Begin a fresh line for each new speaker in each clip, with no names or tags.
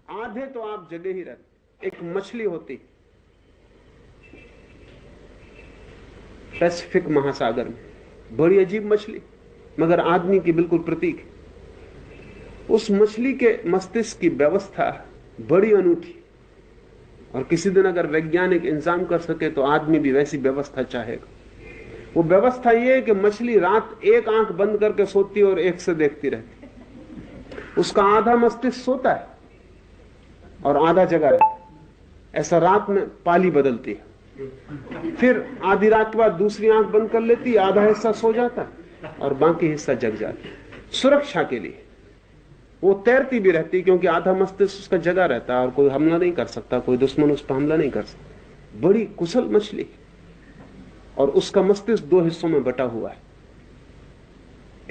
आधे तो आप जगह ही रहते। एक मछली होती पैसिफिक महासागर में, बड़ी अजीब मछली, मगर आदमी की बिल्कुल प्रतीक है। उस मछली के मस्तिष्क की व्यवस्था बड़ी अनूठी, और किसी दिन अगर वैज्ञानिक इंतजाम कर सके तो आदमी भी वैसी व्यवस्था चाहेगा। वो व्यवस्था ये है कि मछली रात एक आंख बंद करके सोती है और एक से देखती रहती। उसका आधा मस्तिष्क सोता है और आधा जगा रहता है। ऐसा रात में पाली बदलती है, फिर आधी रात के बाद दूसरी आंख बंद कर लेती है, आधा हिस्सा सो जाता है और बाकी हिस्सा जग जाता है। सुरक्षा के लिए वो तैरती भी रहती है, क्योंकि आधा मस्तिष्क उसका जगा रहता है और कोई हमला नहीं कर सकता, कोई दुश्मन उस पर हमला नहीं कर सकता। बड़ी कुशल मछली, और उसका मस्तिष्क दो हिस्सों में बटा हुआ है।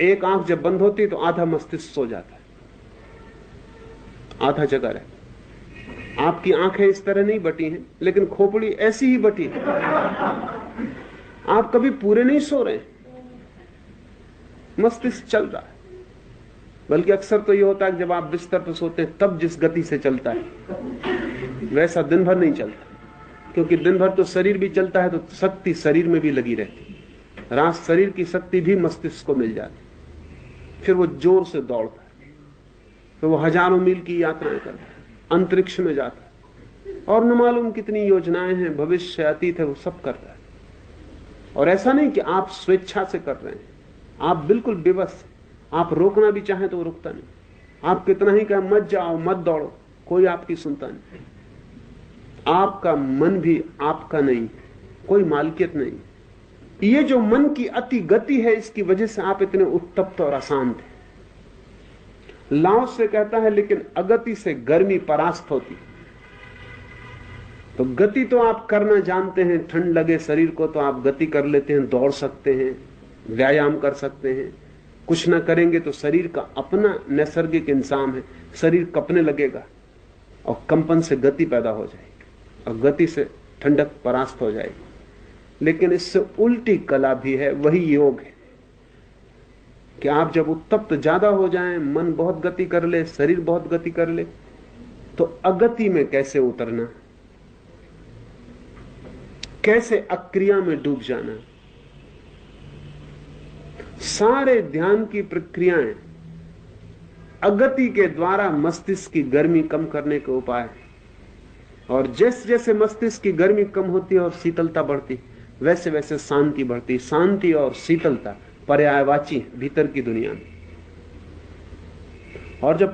एक आंख जब बंद होती है तो आधा मस्तिष्क सो जाता है, आधा जगा रहता है। आपकी आंखें इस तरह नहीं बटी हैं, लेकिन खोपड़ी ऐसी ही बटी है। आप कभी पूरे नहीं सो रहे, मस्तिष्क चल रहा है। बल्कि अक्सर तो यह होता है कि जब आप बिस्तर पर सोते हैं तब जिस गति से चलता है वैसा दिन भर नहीं चलता, क्योंकि दिन भर तो शरीर भी चलता है तो शक्ति शरीर में भी लगी रहती। रात शरीर की शक्ति भी मस्तिष्क को मिल जाती, फिर वो जोर से दौड़ता है, फिर वो हजारों मील की यात्राएं करता है, अंतरिक्ष में जाता है, और न मालूम कितनी योजनाएं हैं, भविष्य अतीत है, वो सब करता है। और ऐसा नहीं कि आप स्वेच्छा से कर रहे हैं, आप बिल्कुल बेबस। आप रोकना भी चाहें तो वो रुकता नहीं। आप कितना ही कहें मत जाओ मत दौड़ो, कोई आपकी सुनता नहीं। आपका मन भी आपका नहीं, कोई मालकियत नहीं। ये जो मन की अति गति है, इसकी वजह से आप इतने उत्तप्त और अशांत हैं। लाओ से कहता है लेकिन अगति से गर्मी परास्त होती। तो गति तो आप करना जानते हैं, ठंड लगे शरीर को तो आप गति कर लेते हैं, दौड़ सकते हैं, व्यायाम कर सकते हैं। कुछ ना करेंगे तो शरीर का अपना नैसर्गिक इंसान है, शरीर कपने लगेगा और कंपन से गति पैदा हो जाएगी और गति से ठंडक परास्त हो जाएगी। लेकिन इससे उल्टी कला भी है, वही योग है कि आप जब उत्तप्त ज्यादा हो जाएं, मन बहुत गति कर ले, शरीर बहुत गति कर ले, तो अगति में कैसे उतरना, कैसे अक्रिया में डूब जाना। सारे ध्यान की प्रक्रियाएं अगति के द्वारा मस्तिष्क की गर्मी कम करने के उपाय हैं। और जैसे जैसे मस्तिष्क की गर्मी कम होती है और शीतलता बढ़ती, वैसे वैसे शांति बढ़ती। शांति और शीतलता पर्यायवाची भीतर की दुनिया में। और जब